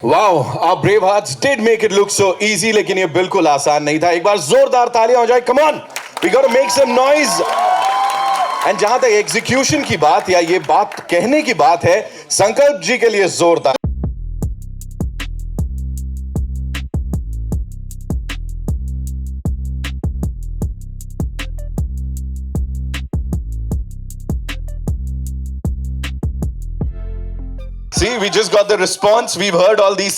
Wow, our brave hearts did make it look so easy, लेकिन ये बिल्कुल आसान नहीं था. एक बार जोरदार तालियां हो जाए. Come on, we got to make some noise. And जहां तक एग्जीक्यूशन की बात या ये बात कहने की बात है, संकल्प जी के लिए जोरदार. See, we just got the response. We've heard all these.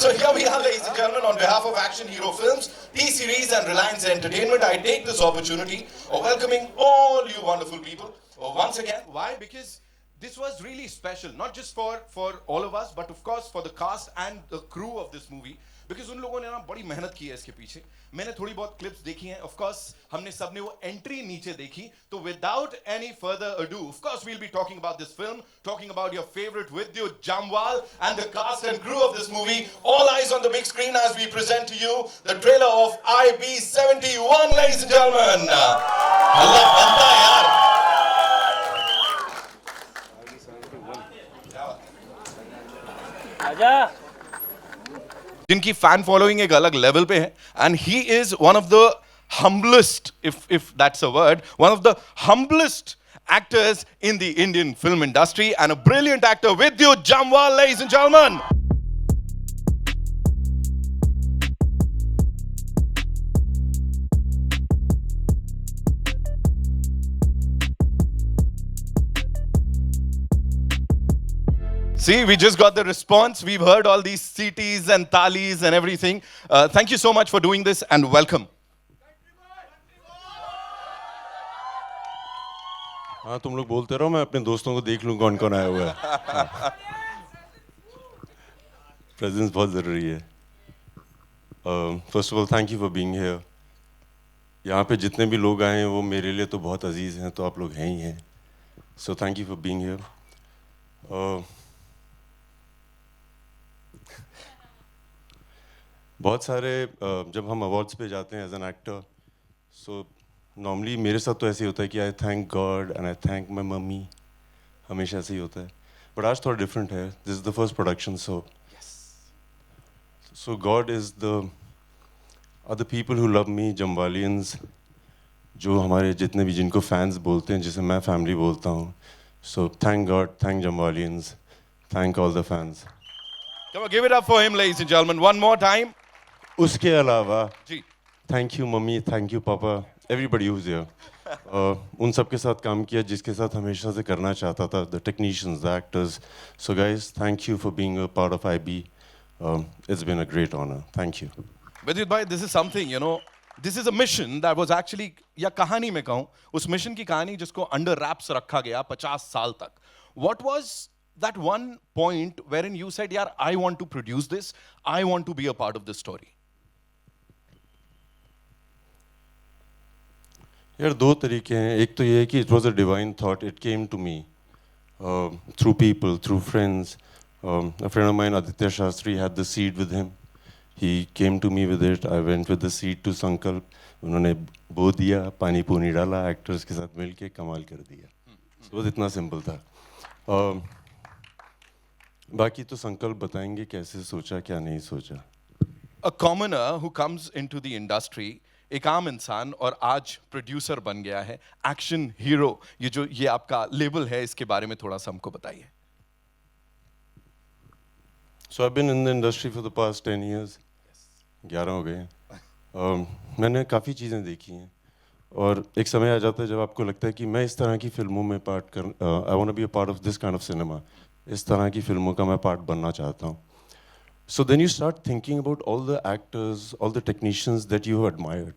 So here we are, ladies and gentlemen, on behalf of Action Hero Films, T-Series and Reliance Entertainment, I take this opportunity of welcoming all you wonderful people once again. Why? Because this was really special, not just for all of us, but of course for the cast and the crew of this movie. Because उन लोगों ने ना बड़ी मेहनत की है इसके पीछे. मैंने थोड़ी बहुत क्लिप्स देखी हैं. Of course, हमने सबने वो एंट्री नीचे देखी. तो without any further ado, of course we'll be talking about this film, talking about your favorite Vidyut Jamwal and the cast and crew of this movie. All eyes on the big screen as we present to you the trailer of IB71, ladies and gentlemen. Allah banda yaar. आजा जिनकी fan following एक अलग level पे है and he is one of the humblest, if that's a word, one of the humblest actors in the Indian film industry and a brilliant actor, Vidyut Jamwal, ladies and gentlemen. See, we just got the response. We've heard all these CTs and talis and everything. Thank you so much for doing this and welcome. हाँ तुम लोग बोलते रहो, मैं अपने दोस्तों को देख लूँ कौन कौन आया हुआ है. प्रेजेंस बहुत ज़रूरी है. First of all thank you for being here. यहाँ पे जितने भी लोग आए हैं वो मेरे लिए तो बहुत अजीज़ हैं, तो आप लोग हैं ही हैं. So thank you for being here. बहुत सारे जब हम अवार्ड्स पे जाते हैं as an actor, so normally मेरे साथ तो ऐसे ही होता है कि I thank God and I thank my mummy. हमेशा ऐसे ही होता है, बट आज थोड़ा डिफरेंट है. This is the first production, so God is the people who love me, Jamwalians, जो हमारे जितने भी जिनको फैंस बोलते हैं, जिसे मैं फैमिली बोलता हूँ. So thank God, thank Jamwalians, thank all the fans. Come on, give it up for him, ladies and gentlemen. One more time. उसके अलावा जी. Thank you mummy, thank you papa, everybody who's here. उन सब के साथ काम किया जिसके साथ हमेशा से करना चाहता था. The technicians, the actors. So guys, thank you for being a part of IB. It's been a great honour. Thank you. Vidyut bhai, this is something, this is a mission that was actually, या कहानी में कहूँ, उस mission की कहानी जिसको under raps रखा गया 50 साल तक. What was that one point wherein you said, yaar, I want to produce this, I want to be a part of this story? यार दो तरीके हैं. एक तो ये है कि it was a divine thought. It came to me through people, through friends. A friend of mine, Aditya Shastri, had the seed with him. He came to me with it. I went with the seed to Sankalp. उन्होंने बो दिया, पानी पूनी डाला, actors के साथ मिलके कमाल कर दिया. So बस इतना सिंपल था. बाकी तो संकल्प बताएंगे कैसे सोचा, क्या नहीं सोचा. A commoner who comes into the industry, एक आम इंसान और आज प्रोड्यूसर बन गया है, एक्शन हीरो. ये आपका लेबल है, इसके बारे में थोड़ा सा हमको बताइए. So I've been in the industry for the past 10 years. 11 हो गए हैं. मैंने काफ़ी चीज़ें देखी हैं और एक समय आ जाता है जब आपको लगता है कि मैं इस तरह की फिल्मों में I want to be a part of this kind of cinema. इस तरह की फिल्मों का मैं पार्ट बनना चाहता हूँ. So then you start thinking about all the actors, all the technicians that you have admired.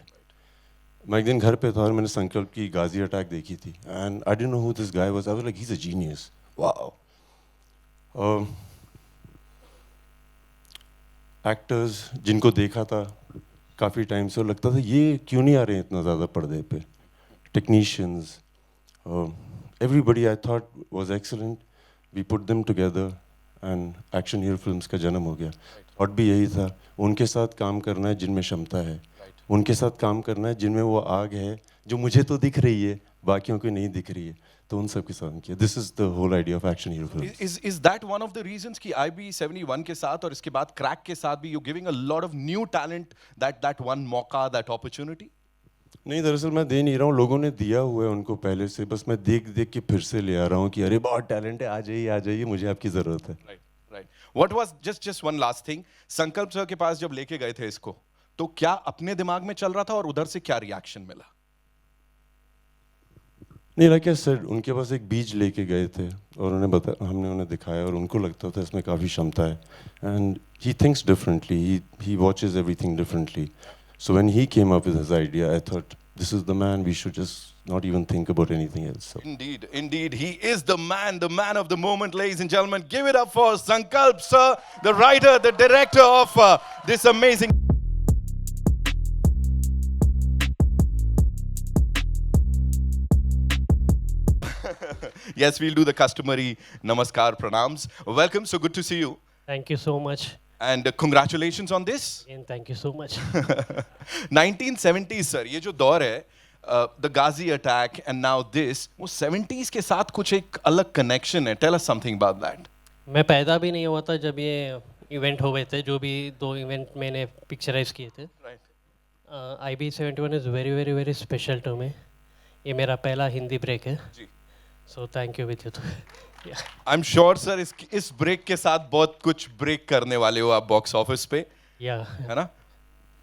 मैं एक दिन घर पे था और मैंने संकल्प की गाजी अटैक देखी थी. And I didn't know who this guy was. I was like, he's a genius. Wow. Actors जिनको देखा था काफ़ी टाइम से, लगता था ये क्यों नहीं आ रहे हैं इतना ज़्यादा पर्दे पे. Technicians, everybody I thought was excellent. We put them together and action hero films का जन्म हो गया. और भी यही था, उनके साथ काम करना है जिनमें क्षमता है, उनके साथ काम करना है जिनमें वो आग है जो मुझे तो दिख रही है, बाकियों को नहीं दिख रही है. तो उन सब के साथ किया. This is the whole idea of action hero films. Is that one of the reasons कि IB71 के साथ और इसके बाद क्रैक के साथ भी you giving a lot of new talent that one मौका, that opportunity? नहीं, दरअसल मैं दे नहीं रहा हूँ, लोगों ने दिया हुआ है उनको पहले से, बस मैं देख देख के फिर से ले आ रहा हूँ कि अरे बहुत टैलेंट है, आ जाइए, मुझे आपकी ज़रूरत है. Right. What was just one last thing? संकल्प सर के पास जब लेके गए थे इसको, तो क्या अपने दिमाग में चल रहा था और उधर से क्या रिएक्शन मिला? नहीं, लाइक आई सेड, उनके पास एक बीज लेके गए थे और हमने उन्हें दिखाया और उनको लगता था इसमें काफ़ी क्षमता है. And he thinks differently, he watches everything differently. So when he came up with his idea, I thought, this is the man, we should just not even think about anything else. So. Indeed, he is the man of the moment, ladies and gentlemen. Give it up for Sankalp sir, the writer, the director of this amazing. Yes, we'll do the customary namaskar pranams. Welcome, so good to see you. Thank you so much. And congratulations on this. And thank you so much. 1970s, sir, ये जो दौर है, the Ghazi attack and now this, वो 70s के साथ कुछ एक अलग connection है. Tell us something about that. मैं पैदा भी नहीं हुआ था जब ये इवेंट हो गए थे, जो भी 2 इवेंट मैंने पिक्चराइज किए थे. Right. IB71 is very very very special to me. ये मेरा पहला हिंदी ब्रेक है. जी. सो थैंक यू विद्युत. I'm sure sir इस ब्रेक के साथ बहुत कुछ ब्रेक करने वाले हो आप बॉक्स ऑफिस पे. है ना?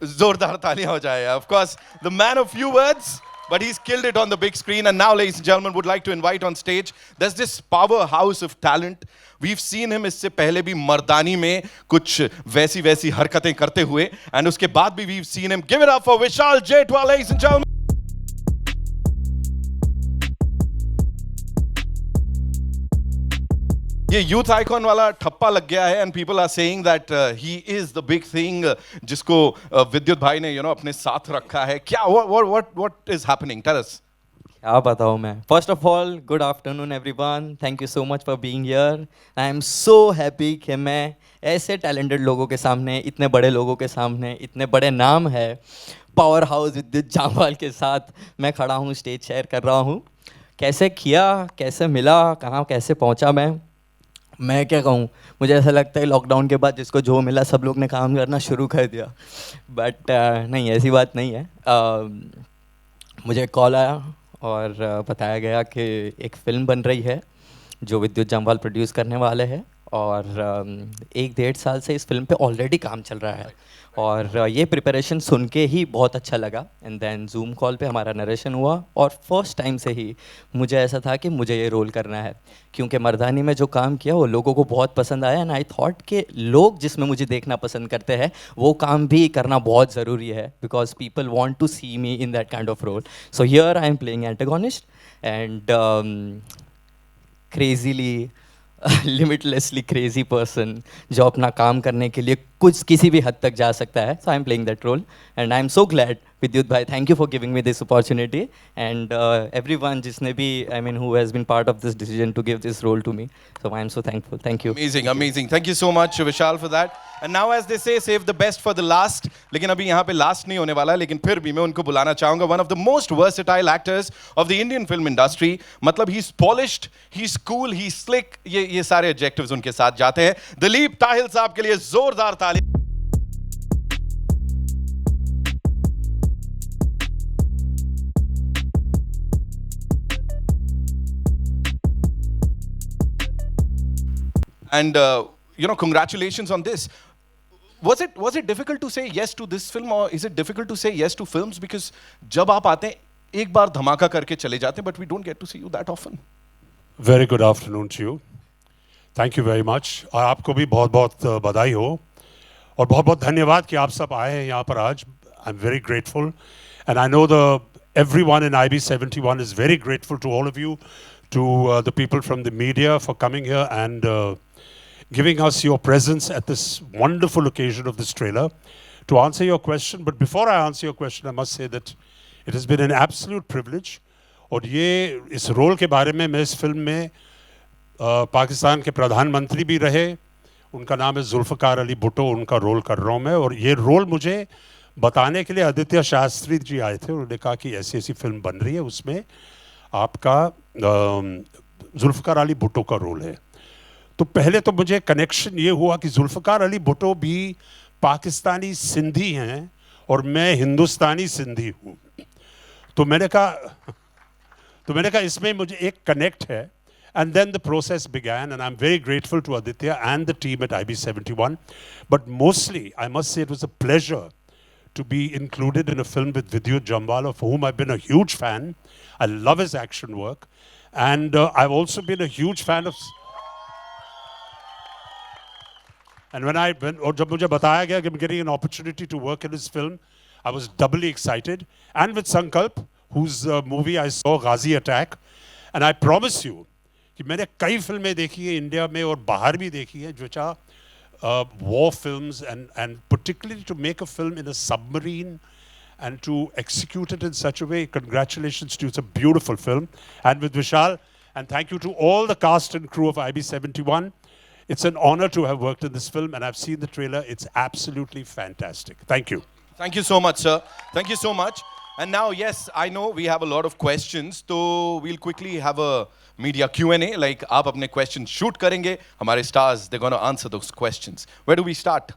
जोरदार तालियां हो जाए. Of course, the man of few words, but he's killed it on the big screen. And now, ladies and gentlemen, would like to invite on stage. There's this powerhouse of talent. We've seen him इससे पहले भी मर्दानी में कुछ वैसी हरकतें करते हुए, and उसके बाद भी we've seen him. Give it up for Vishal Jaitwal, ladies and gentlemen. ये यूथ आइकॉन वाला ठप्पा लग गया है, and people are saying that he is the big thing, जिसको विद्युत भाई ने अपने साथ रखा है. क्या what is happening? Tell us. क्या बताऊँ मैं. First of all, good afternoon everyone. Thank you so much for being here. I am so happy कि मैं ऐसे टैलेंटेड लोगों के सामने, इतने बड़े लोगों के सामने, इतने बड़े नाम है पावर हाउस विद्युत जामवाल के साथ मैं खड़ा हूँ, स्टेज शेयर कर रहा हूँ. कैसे किया, कैसे मिला, कहाँ कैसे पहुँचा मैं क्या कहूँ. मुझे ऐसा लगता है लॉकडाउन के बाद जिसको जो मिला सब लोग ने काम करना शुरू कर दिया. बट नहीं, ऐसी बात नहीं है. मुझे कॉल आया और बताया गया कि एक फ़िल्म बन रही है जो विद्युत जामवाल प्रोड्यूस करने वाले हैं, और 1-1.5 साल से इस फिल्म पे ऑलरेडी काम चल रहा है. और ये प्रिपरेशन सुन के ही बहुत अच्छा लगा. एंड देन जूम कॉल पे हमारा नरेशन हुआ, और फर्स्ट टाइम से ही मुझे ऐसा था कि मुझे ये रोल करना है, क्योंकि मर्दानी में जो काम किया वो लोगों को बहुत पसंद आया. एंड आई थॉट कि लोग जिसमें मुझे देखना पसंद करते हैं वो काम भी करना बहुत ज़रूरी है, because people want to see me in that kind of role. So here I am playing antagonist and crazily limitlessly crazy person जो अपना काम करने के लिए कुछ किसी भी हद तक जा सकता है. So I am playing that role and I am so glad. Vidyut भाई, thank you for giving me this opportunity, and everyone जिसने भी, I mean, who has been part of this decision to give this role to me. So I am so thankful. Thank you. Amazing. Thank you so much, Vishal, for that. And now, as they say, save the best for the last. लेकिन अभी यहाँ पे last नहीं होने वाला, लेकिन फिर भी मैं उनको बुलाना चाहूँगा. One of the most versatile actors of the Indian film industry. मतलब he's polished, he's cool, he's slick. ये सारे adjectives उनके साथ जाते हैं. दिलीप ताहिल साहब के लिए जोरदार ताली. And congratulations on this. Was it difficult to say yes to this film, or is it difficult to say yes to films? Because जब आप आते हैं एक बार धमाका करके चले जाते हैं, but we don't get to see you that often. Very good afternoon to you. Thank you very much. और आपको भी बहुत बहुत बधाई हो, और बहुत बहुत धन्यवाद कि आप सब आए हैं यहाँ पर आज. I'm very grateful, and I know everyone in IB71 is very grateful to all of you, to the people from the media for coming here and giving us your presence at this wonderful occasion of this trailer. To answer your question, but before I answer your question, I must say that it has been an absolute privilege. और ये इस role के बारे में, मैं इस film में पाकिस्तान के प्रधानमंत्री भी रहे, उनका नाम है जुल्फ़कार अली भुट्टो, उनका रोल कर रहा हूँ मैं. और ये रोल मुझे बताने के लिए आदित्य शास्त्री जी आए थे. उन्होंने कहा कि ऐसी ऐसी फिल्म बन रही है, उसमें आपका जुल्फ़िकार अली भुट्टो का रोल है। तो पहले तो मुझे कनेक्शन ये हुआ कि जुल्फ़िकार अली भुट्टो भी पाकिस्तानी सिंधी हैं और मैं हिंदुस्तानी सिंधी हूँ। तो मैंने कहा इसमें मुझे एक कनेक्ट है। And then the process began, and I'm very grateful to Aditya and the team at IB71. But mostly, I must say, it was a pleasure to be included in a film with Vidyut Jamwal, of whom I've been a huge fan. I love his action work. And I've also been a huge fan of... And और जब मुझे बताया गया कि I'm getting an opportunity to work in his film, I was doubly excited. And with Sankalp, whose movie I saw, Ghazi Attack. And I promise you, कि मैंने कई फिल्में देखी है इंडिया में और बाहर भी देखी है which are war films and particularly to make a film in a submarine and to execute it in such a way. Congratulations to you. It's a beautiful film. And with Vishal, and thank you to all the cast and crew of IB71. It's an honor to have worked in this film, and I've seen the trailer. It's absolutely fantastic. Thank you. Thank you so much, sir. Thank you so much. And now, yes, I know we have a lot of questions, so we'll quickly have a media Q&A. Like, आप अपने questions shoot करेंगे, हमारे stars, they're going to answer those questions. Where do we start?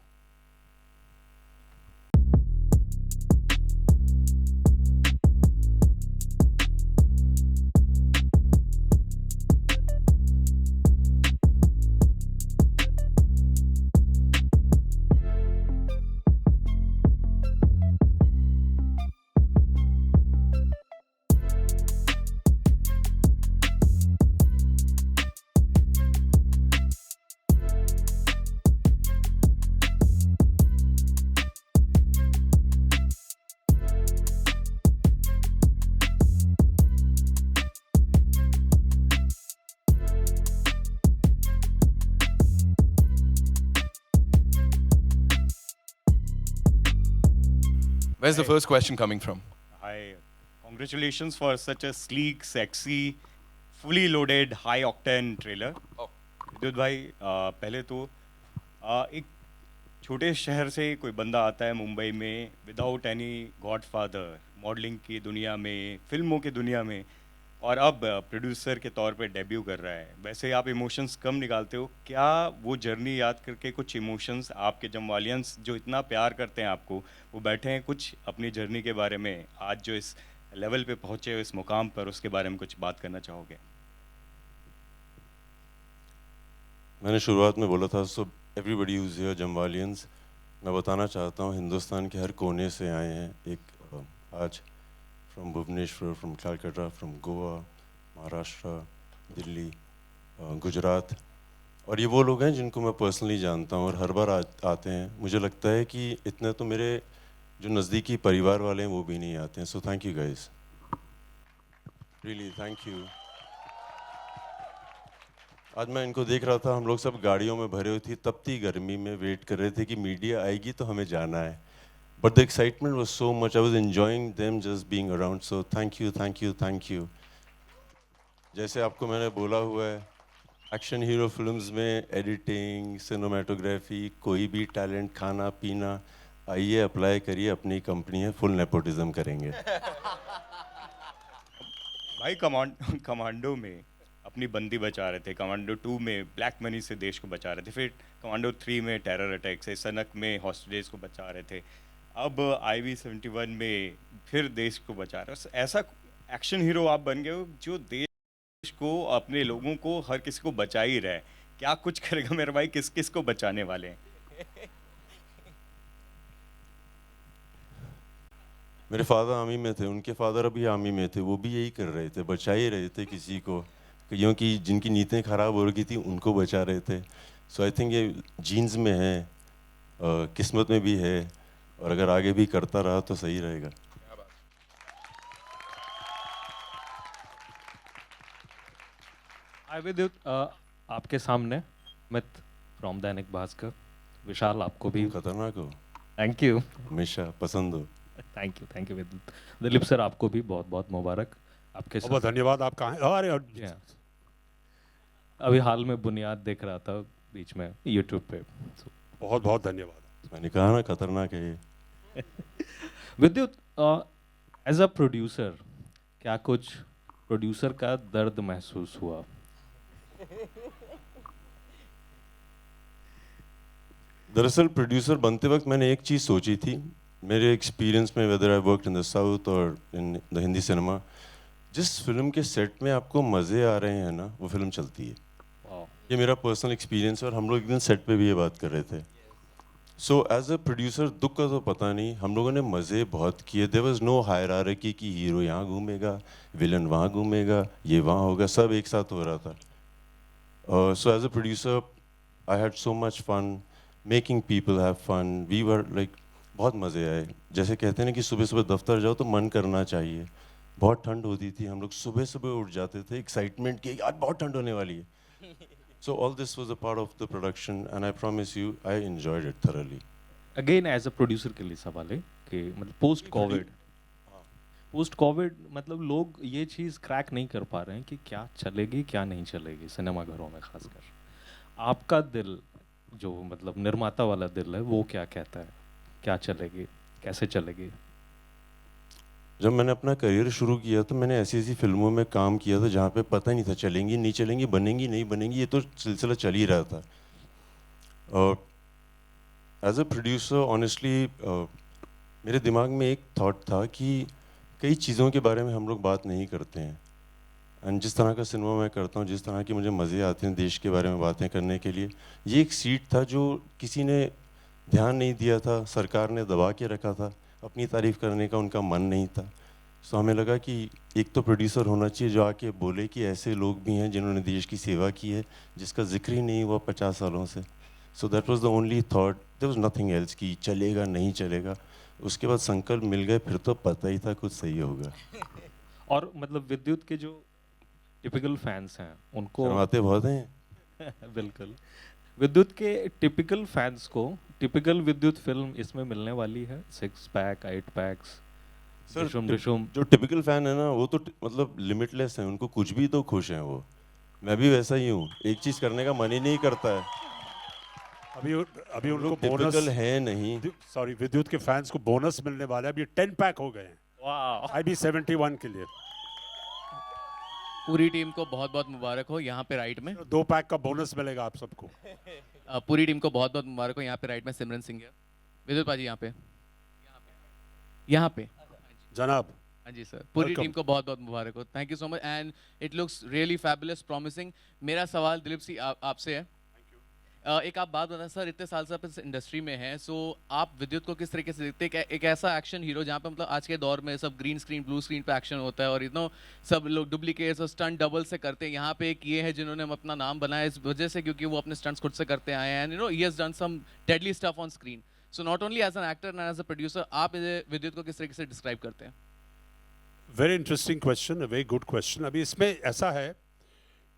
Where's the first question coming from? Hi, congratulations for such a sleek, sexy, fully loaded, high octane trailer. विद्युत भाई पहले तो एक छोटे शहर से कोई बंदा आता है मुंबई में विदाउट एनी गॉडफादर, मॉडलिंग की दुनिया में, फिल्मों की दुनिया में, और अब प्रोड्यूसर के तौर पे डेब्यू कर रहा है। वैसे आप इमोशंस कम निकालते हो, क्या वो जर्नी याद करके कुछ इमोशंस आपके जमवालियंस जो इतना प्यार करते हैं आपको, वो बैठे हैं कुछ अपनी जर्नी के बारे में, आज जो इस लेवल पे पहुँचे हो, इस मुकाम पर, उसके बारे में कुछ बात करना चाहोगे? मैंने शुरुआत में बोला था, सो एवरीबडी यूज़ हियर जमवालियंस, मैं बताना चाहता हूँ हिंदुस्तान के हर कोने से आए हैं। एक आज from Bhubaneswar, from Calcutta, from Goa, Maharashtra, Delhi, Gujarat, और ये वो लोग हैं जिनको मैं पर्सनली जानता हूँ और हर बार आते हैं। मुझे लगता है कि इतने तो मेरे जो नज़दीकी परिवार वाले हैं वो भी नहीं आते हैं। So thank you guys, really thank you. आज मैं इनको देख रहा था, हम लोग सब गाड़ियों में भरे हुए थे, तपती गर्मी में वेट कर रहे थे कि मीडिया आएगी तो हमें जाना है। But the excitement was so much. I was enjoying them just being around. So thank you, thank you, thank you. जैसे आपको मैंने बोला हुआ है, एक्शन हीरो फिल्म्स में एडिटिंग, सिनेमाटोग्राफी, कोई भी टैलेंट, खाना पीना, आइए अप्लाई करिए, अपनी कंपनी है, फुल नेपोटिज्म करेंगे। भाई कमांडो में अपनी बंदी बचा रहे थे, कमांडो 2 में ब्लैक मनी से देश को बचा रहे थे, फिर कमांडो 3 में टेरर अटैक से, सनक में हॉस्टेजेस को बचा रहे थे, अब IB71 में फिर देश को बचा रहे हो। ऐसा एक्शन हीरो आप बन गए हो जो देश को, अपने लोगों को, हर किसी को बचा ही रहा है। क्या कुछ करेगा मेरे भाई, किस किस को बचाने वाले हैं? मेरे फादर आर्मी में थे, उनके फादर अभी आर्मी में थे, वो भी यही कर रहे थे, बचा ही रहे थे किसी को, क्योंकि जिनकी नीतियाँ ख़राब हो रही थी उनको बचा रहे थे। सो आई थिंक ये जीन्स में है, किस्मत में भी है, और अगर आगे भी करता रहा तो सही रहेगा। हाय विद्युत, आपके सामने मित फ्रॉम दैनिक भास्कर। विशाल, आपको भी खतरनाक हो, थैंक यू, हमेशा पसंद हो। थैंक यू विद्युत। दिलीप सर, आपको भी बहुत बहुत मुबारक। आपके बहुत धन्यवाद। आप कहाँ हैं? अरे अभी हाल में बुनियाद देख रहा था बीच में यूट्यूब पे। बहुत बहुत धन्यवाद। मैंने कहा ना खतरनाक है ये। विद्युत, एज अ प्रोड्यूसर क्या कुछ प्रोड्यूसर का दर्द महसूस हुआ? दरअसल प्रोड्यूसर बनते वक्त मैंने एक चीज़ सोची थी, मेरे एक्सपीरियंस में, whether I worked in the south और इन द हिंदी सिनेमा, जिस फिल्म के सेट में आपको मज़े आ रहे हैं ना, वो फिल्म चलती है। ये मेरा पर्सनल एक्सपीरियंस है और हम लोग एक दिन सेट पे भी ये बात कर रहे थे। सो एज अ प्रोड्यूसर दुख का तो पता नहीं, हम लोगों ने मज़े बहुत किए। देयर वाज नो हायरार्की कि हीरो यहाँ घूमेगा, विलन वहाँ घूमेगा, ये वहाँ होगा, सब एक साथ हो रहा था। So as a producer I had so much fun making people have fun. We were like, बहुत मज़े आए। जैसे कहते हैं ना कि सुबह सुबह दफ्तर जाओ तो मन करना चाहिए। बहुत ठंड होती थी, हम लोग सुबह सुबह उठ जाते थे एक्साइटमेंट की, आज बहुत ठंड होने वाली है। So all this was a part of the production and I promise you I enjoyed it thoroughly. Again as a producer के लिए सवाल है कि मतलब पोस्ट कोविड मतलब लोग ये चीज़ क्रैक नहीं कर पा रहे हैं कि क्या चलेगी क्या नहीं चलेगी सिनेमाघरों में खासकर। आपका दिल, जो मतलब निर्माता वाला दिल है, वो क्या कहता है? क्या चलेगी, कैसे चलेगी? जब मैंने अपना करियर शुरू किया तो मैंने ऐसी ऐसी फिल्मों में काम किया था जहाँ पे पता नहीं था चलेंगी नहीं चलेंगी, बनेंगी नहीं बनेंगी, ये तो सिलसिला चल ही रहा था। एज अ प्रोड्यूसर ऑनेस्टली मेरे दिमाग में एक थॉट था कि कई चीज़ों के बारे में हम लोग बात नहीं करते हैं। एंड जिस तरह का सिनेमा मैं करता हूँ, जिस तरह की मुझे मज़े आते हैं देश के बारे में बातें करने के लिए, ये एक सीट था जो किसी ने ध्यान नहीं दिया था, सरकार ने दबा के रखा था, अपनी तारीफ़ करने का उनका मन नहीं था। सो हमें लगा कि एक तो प्रोड्यूसर होना चाहिए जो आके बोले कि ऐसे लोग भी हैं जिन्होंने देश की सेवा की है, जिसका जिक्र ही नहीं हुआ 50 सालों से। So that was the only thought, there was nothing else कि चलेगा नहीं चलेगा। उसके बाद संकल्प मिल गए, फिर तो पता ही था कुछ सही होगा। और मतलब विद्युत के जो टिपिकल फैंस हैं उनको शर्माते बहुत हैं। बिल्कुल, विद्युत के टिपिकल फैंस को टिपिकल विद्युत फिल्म इसमें मिलने वाली है, 6 पैक 8 पैक्स, डिशुम डिशुम। जो टिपिकल फैन है ना, वो तो मतलब लिमिटलेस है, उनको कुछ भी तो खुश हैं वो। मैं भी वैसा ही हूँ, एक चीज़ करने का मन ही नहीं करता है। अभी उनको टिपिकल बोनस है नहीं। सॉरी, विद्युत के फैंस को बोनस मिलने वाला है। अभी 10 पैक हो गए हैं। वाह, आई बी 71 के लिए पूरी टीम को बहुत बहुत मुबारक हो। यहाँ पे राइट में 2 पैक का बोनस मिलेगा आप सबको। पूरी टीम को बहुत बहुत मुबारक हो। यहाँ पे राइट में सिमरन सिंह है, विद्युत पाजी यहाँ पे यहाँ पे जनाब, हाँ जी सर, पूरी Welcome. टीम को बहुत बहुत मुबारक हो। Thank you so much and it looks really fabulous, promising. मेरा सवाल दिलीप सिंह आपसे है। एक आप बात बताएं सर, इतने साल से आप इस इंडस्ट्री में हैं, सो आप विद्युत को किस तरीके से देखते हैं? एक ऐसा एक्शन हीरो जहाँ पे मतलब आज के दौर में सब ग्रीन स्क्रीन ब्लू स्क्रीन पे एक्शन होता है और सब लोग डुप्लीकेट्स और स्टंट डबल से करते हैं। यहाँ पे एक ये है जिन्होंने अपना नाम बनाया इस वजह से क्योंकि वो अपने स्टंट्स खुद से करते आए हैं and he has done some deadly stuff on screen. So not only as an actor and as a producer, आप विद्युत को किस तरीके से डिस्क्राइब करते हैं? Very interesting question, very good question. अभी इसमें ऐसा है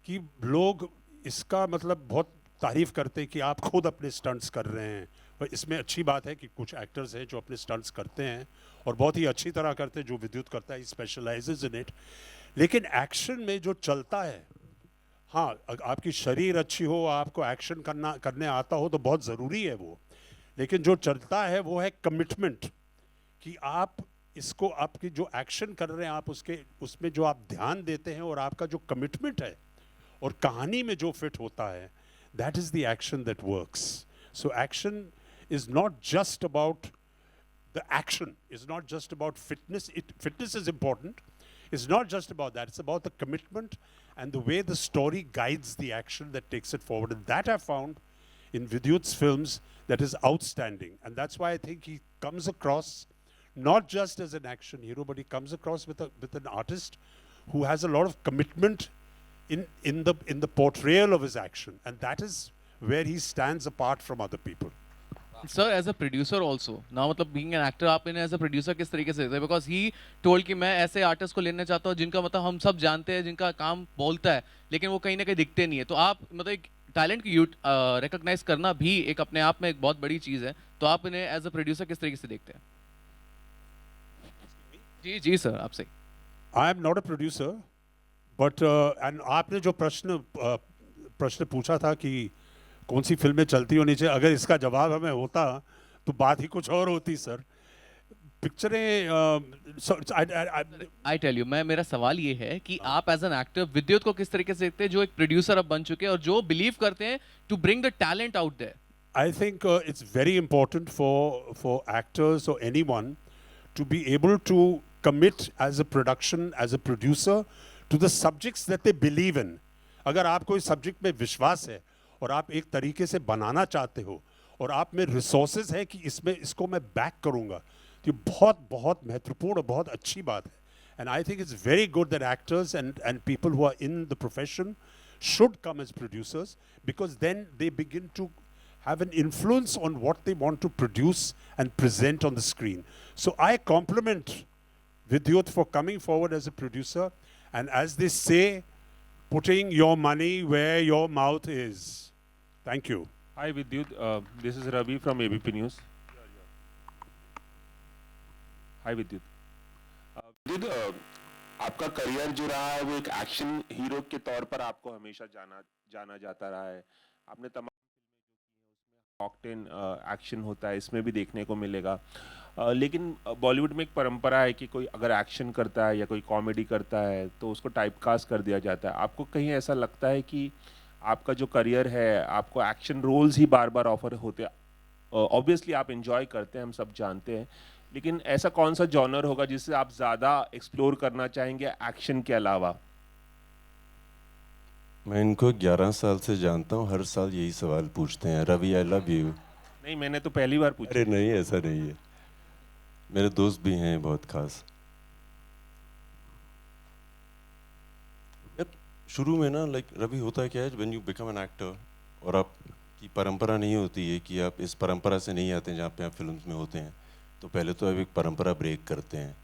कि लोग इसका मतलब बहुत तारीफ करते हैं कि आप खुद अपने स्टंट्स कर रहे हैं, और इसमें अच्छी बात है कि कुछ एक्टर्स हैं जो अपने स्टंट्स करते हैं और बहुत ही अच्छी तरह करते हैं, जो विद्युत करता है, स्पेशलाइजेज इन इट। लेकिन एक्शन में जो चलता है, हाँ, आपकी शरीर अच्छी हो, आपको एक्शन करने आता हो तो बहुत ज़रूरी है वो, लेकिन जो चलता है वो है कमिटमेंट, कि आप इसको, आपकी जो एक्शन कर रहे हैं आप उसमें जो आप ध्यान देते हैं और आपका जो कमिटमेंट है और कहानी में जो फिट होता है, that is the action that works. So action is not just about the action, is not just about fitness. Fitness is important. It's not just about that. It's about the commitment and the way the story guides the action that takes it forward. And that I found in Vidyut's films that is outstanding. And that's why I think he comes across not just as an action hero, but he comes across with an artist who has a lot of commitment in the portrayal of his action, and that is where he stands apart from other people. Sir as a producer also ना, मतलब being an actor, आप इन्हें as a producer किस तरीके से देखते हैं? Because he told कि मैं ऐसे आर्टिस्ट को लेना चाहता हूँ जिनका मतलब हम सब जानते हैं, जिनका काम बोलता है लेकिन वो कहीं ना कहीं दिखते नहीं है। तो आप मतलब एक टैलेंट की रिकॉग्नाइज करना भी एक अपने आप में एक बहुत बड़ी चीज़ है, तो आप इन्हें एज अ प्रोड्यूसर किस तरीके से देखते हैं? जी जी सर, आपसे। I am not a producer, but and आपने जो प्रश्न पूछा था कि कौन सी फिल्में चलती होनी चाहिए, अगर इसका जवाब हमें होता तो बात ही कुछ और होती सर। पिक्चरें आई टेल यू, मैं मेरा सवाल ये है कि आप एज एन एक्टर विद्युत को किस तरीके से देखते हैं, जो एक प्रोड्यूसर अब बन चुके हैं और जो बिलीव करते हैं to bring the talent out there? I think it's very important for actors or anyone to be able to commit as a production, as a producer, to the subjects that they believe in. अगर आप कोई subject में विश्वास है और आप एक तरीके से बनाना चाहते हो और आप में रिसोर्सेज है कि इसमें इसको मैं बैक करूँगा, तो ये बहुत बहुत महत्वपूर्ण और बहुत अच्छी बात है. And I think it's very good that actors and people who are in the profession should come as producers, because then they begin to have an influence on what they want to produce and present on the screen. So I compliment Vidyut for coming forward as a producer, and as they say, putting your money where your mouth is. Thank you. Hi Vidyut, this is Ravi from ABP News. Hi Vidyut. विद्युत, आपका career जो रहा है वो एक action hero के तौर पर आपको हमेशा जाना जाता रहा है. आपने तमाम ऑक्टेन एक्शन होता है, इसमें भी देखने को मिलेगा. लेकिन बॉलीवुड में एक परंपरा है कि कोई अगर एक्शन करता है या कोई कॉमेडी करता है तो उसको टाइपकास्ट कर दिया जाता है. आपको कहीं ऐसा लगता है कि आपका जो करियर है आपको एक्शन रोल्स ही बार बार ऑफर होते हैं? ऑब्वियसली आप एंजॉय करते हैं, हम सब जानते हैं, लेकिन ऐसा कौन सा जॉनर होगा जिससे आप ज़्यादा एक्सप्लोर करना चाहेंगे एक्शन के अलावा? मैं इनको 11 साल से जानता हूँ, हर साल यही सवाल पूछते हैं, रवि आई लव यू. नहीं, मैंने तो पहली बार पूछा. अरे नहीं, ऐसा नहीं है, मेरे दोस्त भी हैं बहुत खास. शुरू में ना लाइक रवि होता है क्या है, when you become an actor और आपकी परंपरा नहीं होती है कि आप इस परंपरा से नहीं आते हैं जहाँ पे आप फिल्म्स में होते हैं, तो पहले तो आप एक परंपरा ब्रेक करते हैं.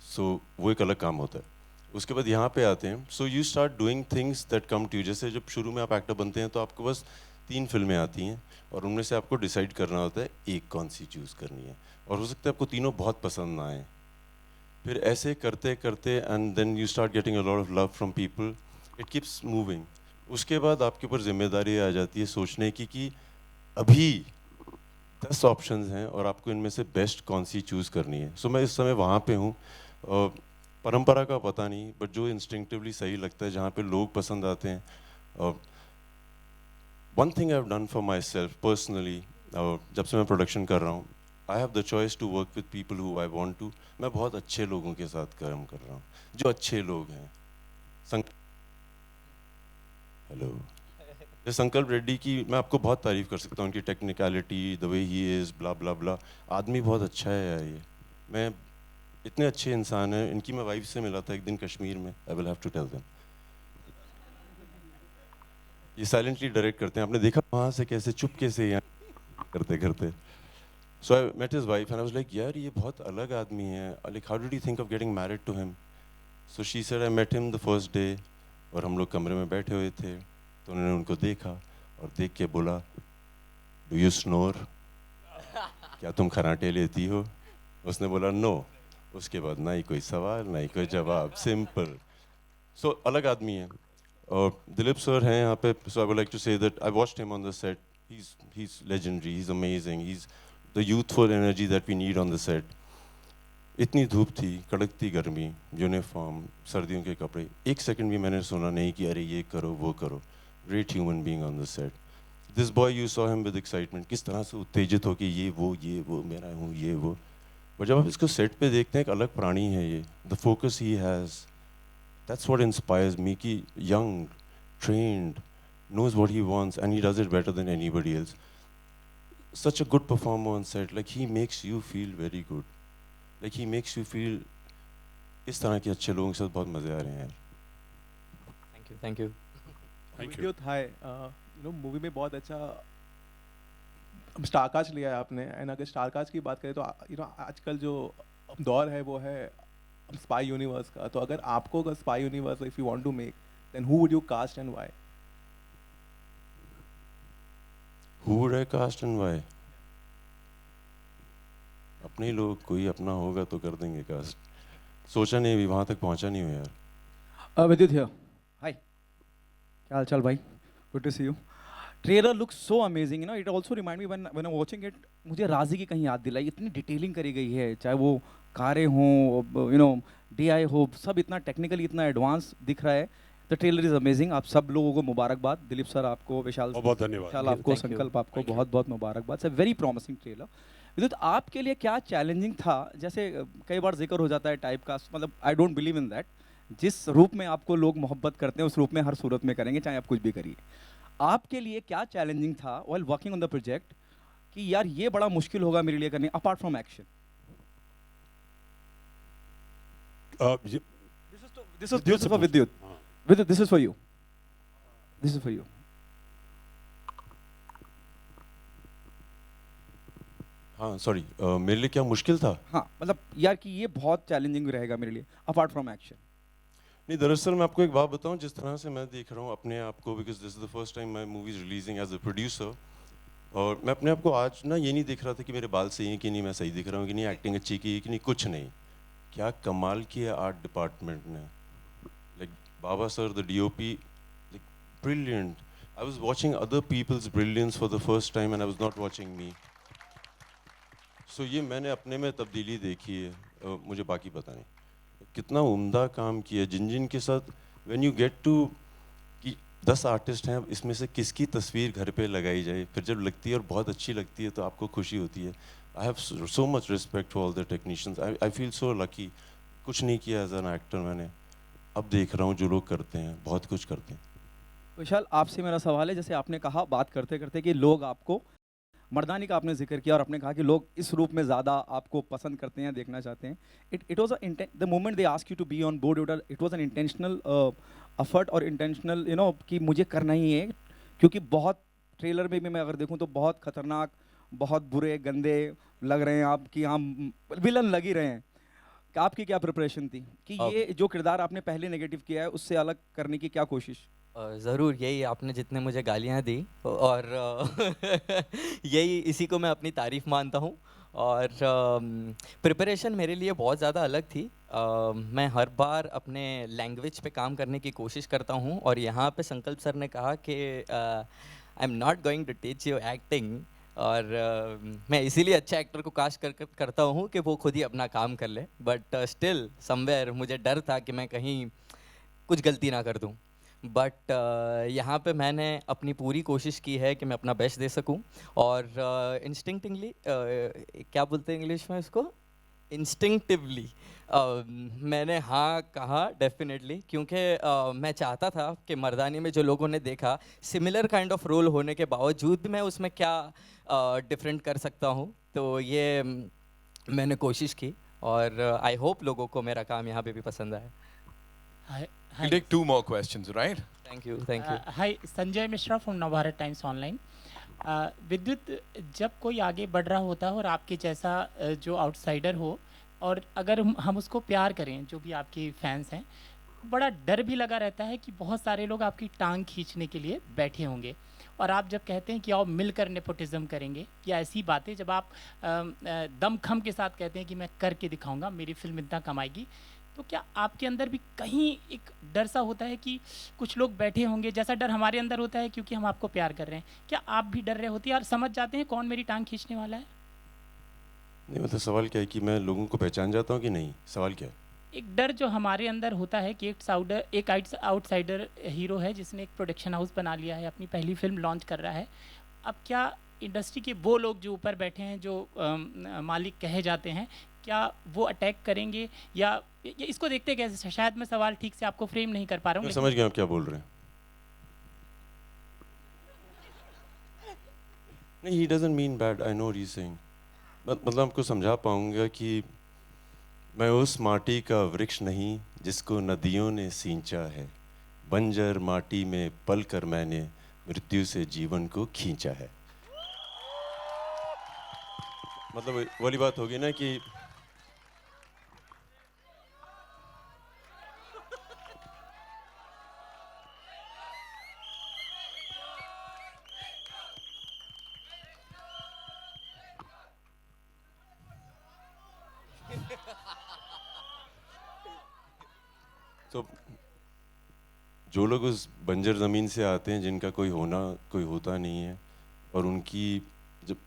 सो वो एक अलग काम होता है. उसके बाद यहाँ पे आते हैं, so you start doing things that come to you. जैसे जब शुरू में आप एक्टर बनते हैं तो आपको बस 3 फिल्में आती हैं और उनमें से आपको डिसाइड करना होता है एक कौन सी चूज़ करनी है, और हो सकता है आपको तीनों बहुत पसंद ना आए. फिर ऐसे करते करते and then you start getting a lot of love from people, it keeps moving. उसके बाद आपके ऊपर जिम्मेदारी आ जाती है सोचने की कि अभी 10 ऑप्शंस हैं और आपको इनमें से बेस्ट कौन सी चूज़ करनी है. सो मैं इस समय वहाँ पे हूँ. परंपरा का पता नहीं, बट जो इंस्टिंक्टिवली सही लगता है, जहाँ पे लोग पसंद आते हैं. One thing I have done for my self personally, जब से मैं प्रोडक्शन कर रहा हूँ, I have the choice to work with people who I want to. मैं बहुत अच्छे लोगों के साथ काम कर रहा हूँ, जो अच्छे लोग हैं. हेलो, जैसे संकल्प रेड्डी की मैं आपको बहुत तारीफ़ कर सकता हूँ, उनकी technicality, the way he is, blah blah blah. आदमी बहुत अच्छा है यार. ये मैं इतने अच्छे इंसान हैं. इनकी मैं वाइफ से मिला था एक दिन कश्मीर में. I will have to tell them. ये साइलेंटली डायरेक्ट करते हैं, आपने देखा वहाँ से कैसे चुपके से यहाँ करते करते. So I met his wife and I was like, यार ये बहुत अलग आदमी है. Like how did you think of getting married to him? So she said I met him the first day, और हम लोग कमरे में बैठे हुए थे, तो उन्होंने उनको देखा और देख के बोला, डू यू स्नोर? क्या तुम खराटे लेती हो? उसने बोला नो. उसके बाद ना ही कोई सवाल ना ही कोई जवाब, सिंपल. सो अलग आदमी है. और दिलीप सर हैं यहाँ पे. So I would like to say that I watched him on the set. He is legendary, he is amazing, he is the youthful energy that we need on the set. इतनी धूप थी, कड़कती गर्मी, uniform, सर्दियों के कपड़े. एक second भी मैंने सुना नहीं कि अरे ये करो वो करो. Great human being on the set. This boy, you saw him with excitement, किस तरह से उत्तेजित हो कि ये वो मेरा हूँ ये वो. और जब आप इसको सेट पे देखते हैं, एक अलग प्राणी है ये. The focus he has, that's what inspires me, कि young, trained, knows what he wants and he does it better than anybody else. Such a good performer on set. Like he makes you feel very good. Like he makes you feel इस तरह के अच्छे लोगों के साथ बहुत मज़े आ रहे हैं यार. Thank you. विद्युत, हाय. मूवी में बहुत अच्छा स्टारकास्ट लिया है आपने. एंड अगर स्टारकास्ट की बात करें तो आजकल जो दौर है वो है स्पाई यूनिवर्स का. तो अगर आपको अगर spy universe if you want to make, then who would you cast and why? Who would I cast and why? अपने ही लोग, कोई अपना होगा तो कर देंगे कास्ट. सोचा नहीं, अभी वहाँ तक पहुँचा नहीं हूँ यार. विद्युत हियर. हाय, क्या हाल चाल भाई? Good to see you. Trailer looks so amazing, you know, it also remind me when I watching it, मुझे राजी की कहीं याद दिलाई, इतनी डिटेलिंग करी गई है, चाहे वो कारें हों, यू नो, डीआई हो, सब इतना टेक्निकली इतना एडवांस दिख रहा है। The trailer is amazing. आप सब लोगों को मुबारकबाद, दिलीप सर आपको, विशाल बहुत धन्यवाद। विशाल आपको, संकल्प आपको बहुत बहुत मुबारकबाद। It's a very promising trailer. विद्युत, आपके लिए क्या चैलेंजिंग था? जैसे कई बार जिक्र हो जाता है टाइप का, मतलब I don't believe in that. जिस रूप में आपको लोग मोहब्बत करते हैं उस रूप में हर सूरत में करेंगे, चाहे आप कुछ भी करिए। आपके लिए क्या चैलेंजिंग था while working on the project कि यार ये बड़ा मुश्किल होगा मेरे लिए करने, apart from action? This is for Vidyut. Vidyut, this is for you. This is for you. हाँ सॉरी, मेरे लिए क्या मुश्किल था? हाँ, मतलब यार कि ये बहुत चैलेंजिंग रहेगा मेरे लिए अपार्ट फ्रॉम एक्शन। नहीं, दरअसल मैं आपको एक बात बताऊं, जिस तरह से मैं देख रहा हूँ अपने आप को, because this is the first time my movie is releasing as a producer, और मैं अपने आप को आज ना ये नहीं दिख रहा था कि मेरे बाल सही हैं कि नहीं, मैं सही दिख रहा हूँ कि नहीं, एक्टिंग अच्छी की कि नहीं, कुछ नहीं। क्या कमाल किया आर्ट डिपार्टमेंट ने, like Baba sir the DOP, like brilliant. I was watching other people's brilliance for the first time and I was not watching me. So ये मैंने अपने में तब्दीली देखी है, मुझे बाकी पता नहीं कितना उम्दा काम किया जिन जिन के साथ। व्हेन यू गेट टू कि 10 आर्टिस्ट हैं, इसमें से किसकी तस्वीर घर पे लगाई जाए, फिर जब लगती है और बहुत अच्छी लगती है तो आपको खुशी होती है। I have so much respect for all the technicians. I feel so lucky. कुछ नहीं किया एज एन एक्टर मैंने, अब देख रहा हूँ जो लोग करते हैं, बहुत कुछ करते हैं। विशाल, आपसे मेरा सवाल है, जैसे आपने कहा बात करते करते कि लोग आपको, मर्दानी का आपने जिक्र किया और आपने कहा कि लोग इस रूप में ज़्यादा आपको पसंद करते हैं, देखना चाहते हैं। It was the moment they ask you to be on board, it was an intentional effort और इंटेंशनल, यू नो, कि मुझे करना ही है, क्योंकि बहुत ट्रेलर में भी मैं अगर देखूं तो बहुत खतरनाक, बहुत बुरे गंदे लग रहे हैं आप, कि हम विलन लग ही रहे हैं। आपकी क्या प्रिपरेशन थी कि ये जो किरदार आपने पहले नेगेटिव किया है उससे अलग करने की क्या कोशिश? ज़रूर, यही आपने जितने मुझे गालियाँ दी और यही इसी को मैं अपनी तारीफ़ मानता हूँ। और प्रिपरेशन मेरे लिए बहुत ज़्यादा अलग थी। मैं हर बार अपने लैंग्वेज पे काम करने की कोशिश करता हूँ, और यहाँ पे संकल्प सर ने कहा कि I am not going to teach you acting, और मैं इसीलिए अच्छा एक्टर को कास्ट करता हूँ कि वो खुद ही अपना काम कर ले। बट स्टिल समवेयर मुझे डर था कि मैं कहीं कुछ गलती ना कर दूँ। बट यहाँ पे मैंने अपनी पूरी कोशिश की है कि मैं अपना बेस्ट दे सकूँ, और इंस्टिंक्टिवली, क्या बोलते हैं इंग्लिश में इसको, इंस्टिंक्टिवली मैंने हाँ कहा डेफिनेटली, क्योंकि मैं चाहता था कि मर्दानी में जो लोगों ने देखा सिमिलर काइंड ऑफ रोल होने के बावजूद मैं उसमें क्या डिफरेंट कर सकता हूँ। तो ये मैंने कोशिश की, और आई होप लोगों को मेरा काम यहाँ पे भी पसंद आए। We'll take 2 more questions, right? Thank you, thank you. Hi, Sanjay Mishra from Navarat Times Online. विद्युत, जब कोई आगे बढ़ रहा होता है और आपके जैसा जो आउटसाइडर हो, और अगर हम उसको प्यार करें, जो भी आपके फैंस हैं, बड़ा डर भी लगा रहता है कि बहुत सारे लोग आपकी टांग खींचने के लिए बैठे होंगे। और आप जब कहते हैं कि आओ मिलकर नेपोटिज्म करेंगे, या ऐसी बातें जब आप दमखम के साथ कहते हैं कि मैं करके दिखाऊंगा, मेरी फिल्म इतना कमाएगी, तो क्या आपके अंदर भी कहीं एक डर सा होता है कि कुछ लोग बैठे होंगे, जैसा डर हमारे अंदर होता है क्योंकि हम आपको प्यार कर रहे हैं? क्या आप भी डर रहे होते हैं और समझ जाते हैं कौन मेरी टांग खींचने वाला है? नहीं, मतलब सवाल क्या है कि मैं लोगों को पहचान जाता हूँ कि नहीं, सवाल क्या है? एक डर जो हमारे अंदर होता है कि एक आउटसाइडर हीरो है जिसने एक प्रोडक्शन हाउस बना लिया है, अपनी पहली फिल्म लॉन्च कर रहा है। अब क्या इंडस्ट्री के वो लोग जो ऊपर बैठे हैं, जो मालिक कहे जाते हैं, क्या वो अटैक करेंगे, या इसको देखते कैसे? शायद मैं सवाल ठीक से आपको फ्रेम नहीं कर पा रहा हूँ। मैं समझ गया आप क्या बोल रहे हैं। नहीं, he doesn't mean bad, I know what he's saying. मतलब आपको समझा पाऊंगा कि मैं उस माटी का वृक्ष नहीं जिसको नदियों ने सींचा है, बंजर माटी में पल कर मैंने मृत्यु से जीवन को खींचा है। मतलब वाली बात होगी ना कि तो जो लोग उस बंजर ज़मीन से आते हैं जिनका कोई होता नहीं है और उनकी जब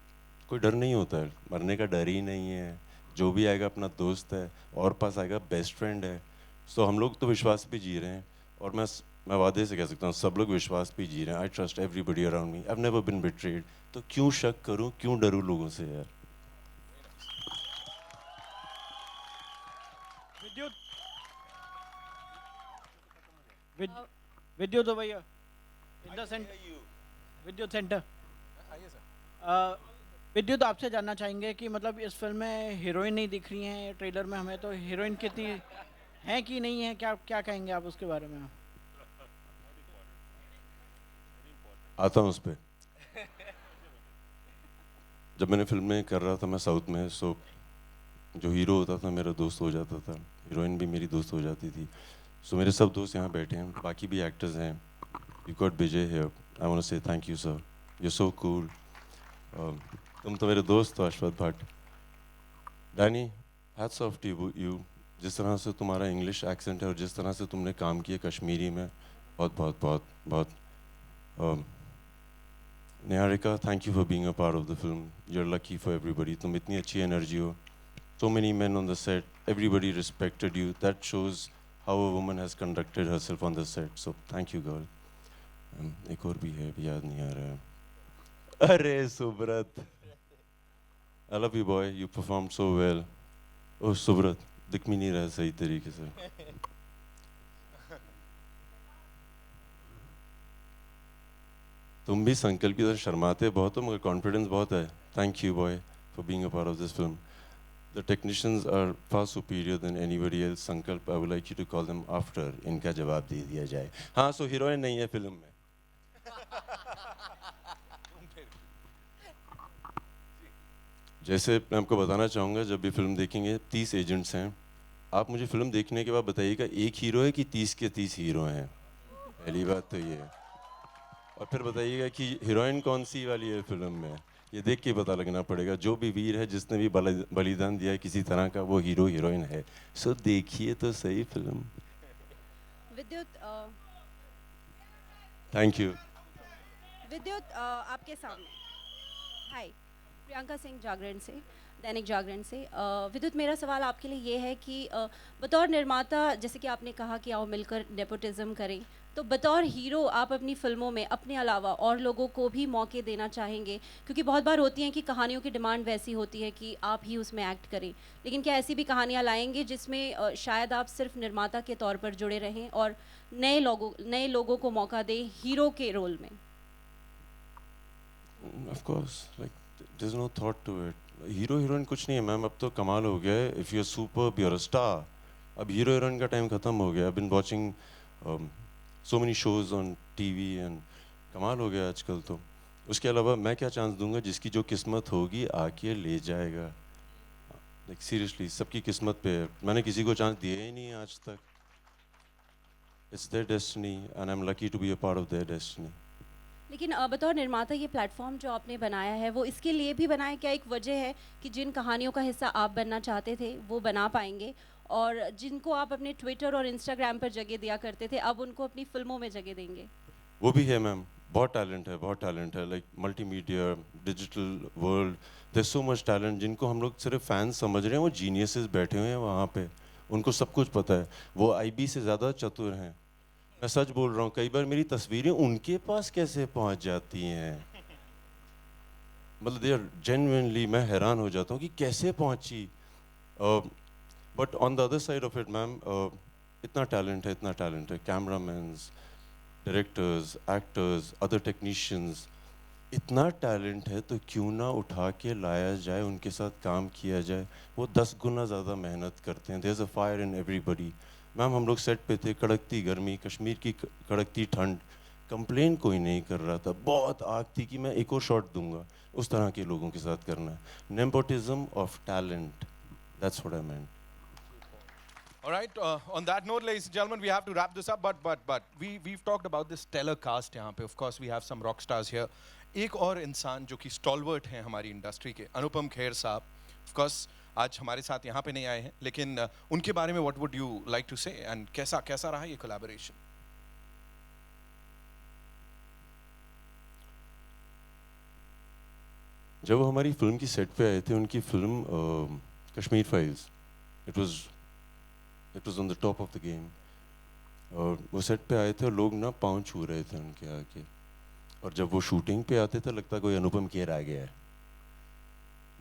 कोई डर नहीं होता है, मरने का डर ही नहीं है, जो भी आएगा अपना दोस्त है और पास आएगा बेस्ट फ्रेंड है। सो हम लोग तो विश्वास पे जी रहे हैं और मैं वादे से कह सकता हूँ सब लोग विश्वास पे जी रहे हैं। I trust everybody around me, I have never been betrayed. तो क्यों शक करूँ, क्यों डरूँ लोगों से यार। विद्युत भैया विद्युत सेंटर विद्युत आपसे जानना चाहेंगे कि मतलब इस फिल्म में हीरोइन नहीं दिख रही हैं ट्रेलर में हमें, तो हीरोइन कितनी है कि नहीं है, क्या क्या कहेंगे आप उसके बारे में? आता हूँ उस पर। जब मैंने फिल्म में कर रहा था मैं साउथ में, सो जो हीरो होता था मेरा दोस्त हो जाता था, हीरोइन भी मेरी दोस्त हो जाती थी। सो मेरे सब दोस्त यहाँ बैठे हैं, बाकी भी एक्टर्स हैं। You got Vijay here, I want to say thank you sir, you so cool. तुम तो मेरे दोस्त हो Ashwath Bhatt. Danny, hats off to you, जिस तरह से तुम्हारा इंग्लिश एक्सेंट है और जिस तरह से तुमने काम किया कश्मीरी में, बहुत बहुत बहुत बहुत। Niharika, thank you for being a part of the film, you are lucky for everybody. तुम इतनी अच्छी एनर्जी हो, so many men on the set, everybody respected you. That shows how a woman has conducted herself on the set. So thank you, girl. एक और भी है, याद नहीं आ रहा है। अरे Subrat, I love you boy, you performed so well. Oh Subrat, दिख भी नहीं रहा सही तरीके से। तुम भी संकल्प की तरह शर्माते बहुत हो मगर कॉन्फिडेंस बहुत है। Thank you boy for being a part of this film. The technicians are far superior than anybody else. Sankalp, I would like you to call them after. इनका जवाब दे दिया जाए। हाँ, सो हीरोइन नहीं है फिल्म में। जैसे मैं आपको बताना चाहूँगा, जब भी फिल्म देखेंगे 30 एजेंट्स हैं। आप मुझे फिल्म देखने के बाद बताइएगा एक हीरो है कि 30 के 30 हीरो हैं। पहली बात तो ये है। और फिर बताइएगा कि हीरोइन कौन सी वाली है फिल्म में, ये देख के पता लगना पड़ेगा। जो भी वीर है, जिसने भी बलिदान दिया है किसी तरह का, वो हीरो हीरोइन है। सो देखिए तो सही फिल्म। विद्युत थैंक यू। विद्युत आपके सामने, हाय, प्रियंका सिंह जागरण से, दैनिक जागरण से। विद्युत, मेरा सवाल आपके लिए ये है कि बतौर निर्माता, जैसे कि आपने कहा कि आओ मिलकर नेपोटिज्म करें, तो बतौर हीरो आप अपनी फिल्मों में अपने अलावा और लोगों को भी मौके देना चाहेंगे? क्योंकि बहुत बार होती हैं कि कहानियों की डिमांड वैसी होती है कि आप ही उसमें एक्ट करें, लेकिन क्या ऐसी भी कहानियाँ लाएंगे जिसमें शायद आप सिर्फ निर्माता के तौर पर जुड़े रहें और नए लोगों को मौका दें हीरो के रोल में? Of course, like there's no thought to it. Hero heroine कुछ नहीं है मैम, अब तो कमाल हो गया है। If you are super, you are a star. अब हीरो हीरोइन का टाइम ख़त्म हो गया। I've been watching so many shows on TV and कमाल हो गया आजकल तो। उसके अलावा मैं क्या चांस दूंगा, जिसकी जो किस्मत होगी आके ले जाएगा। लाइक सीरियसली सबकी किस्मत पे है, मैंने किसी को चांस दिया ही नहीं आज तक। It's their destiny and I am lucky to be a part of their destiny. लेकिन बतौर निर्माता ये प्लेटफॉर्म जो आपने बनाया है वो इसके लिए भी बनाया, क्या एक वजह है कि जिन कहानियों का हिस्सा आप बनना चाहते थे वो बना पाएंगे, और जिनको आप अपने ट्विटर और इंस्टाग्राम पर जगह दिया करते थे अब उनको अपनी फिल्मों में जगह देंगे? वो भी है मैम, बहुत टैलेंट है, बहुत टैलेंट है। Like multimedia, digital world, there so much talent. जिनको हम लोग सिर्फ फैंस समझ रहे हैं, वो जीनियसेस बैठे हुए हैं वहाँ पे, उनको सब कुछ पता है। वो IB से ज़्यादा चतुर हैं। मैं सच बोल रहा हूँ, कई बार मेरी तस्वीरें उनके पास कैसे पहुँच जाती हैं, मतलब दे आर जेन्युइनली, मैं हैरान हो जाता हूँ कि कैसे पहुँची। But on the other side of it ma'am, इतना टैलेंट है, इतना टैलेंट है। कैमरामैन्स, डायरेक्टर्स, एक्टर्स, अदर टेक्नीशियंस, इतना टैलेंट है, तो क्यों ना उठा के लाया जाए, उनके साथ काम किया जाए। वो 10 गुना ज़्यादा मेहनत करते हैं। There is a fire in everybody. Ma'am हम लोग सेट पे थे, कड़कती गर्मी, कश्मीर की कड़कती ठंड, कंप्लेन कोई नहीं कर रहा था। बहुत आग थी कि मैं एक और शॉट दूंगा। उस तरह के लोगों के साथ करना है। Nepotism of talent, that's what I meant. All right. On that note, ladies and gentlemen, we have to wrap this up. But we've talked about this stellar cast यहाँ पे. Of course, we have some rock stars here. एक और इंसान जो कि stalwart हैं हमारी industry के, अनुपम खेर साहब. Of course, आज हमारे साथ यहाँ पे नहीं आए हैं, लेकिन उनके बारे में what would you like to say and कैसा रहा ये collaboration? जब वो हमारी फिल्म की सेट पे आए थे, उनकी film Kashmir files, it was on the top of the game, और वो सेट पे आए थे और लोग ना पाँव छू रहे थे उनके आके, और जब वो शूटिंग पे आते थे लगता कोई अनुपम खेर आ गया है.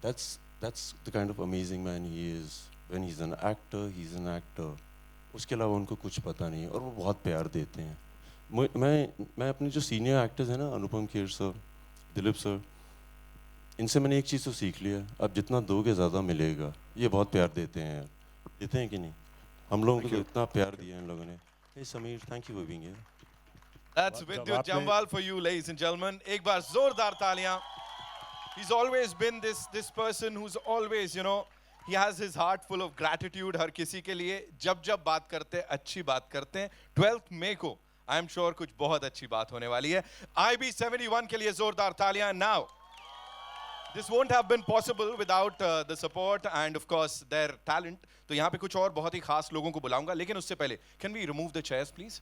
That's the kind of amazing man he is. When he's an actor. उसके अलावा उनको कुछ पता नहीं है और वो बहुत प्यार देते हैं. मैं अपने जो सीनियर एक्टर्स हैं ना, अनुपम खेर सर, दिलीप सर, इनसे मैंने एक चीज़ तो सीख लिया, अब जितना दोगे ज़्यादा मिलेगा. ये बहुत प्यार देते हैं यार, देते हैं कि नहीं? हम लोगों को तो इतना प्यार दिया इन लोगों ने. Hey Sameer, thank you for being here. That's Vidyut Jamwal for you, ladies and gentlemen. एक बार जोरदार तालियां. He's always been this person who's always, he has his heart full of gratitude हर किसी के लिए. जब बात करते हैं, अच्छी बात करते हैं. 12th मई को I am sure कुछ बहुत अच्छी बात होने वाली है. IB71 के लिए जोरदार तालियां. Now, this won't have been possible without the support and of course their talent. तो यहाँ पे कुछ और बहुत ही खास लोगों को बुलाऊंगा, लेकिन उससे पहले can we remove the chairs please?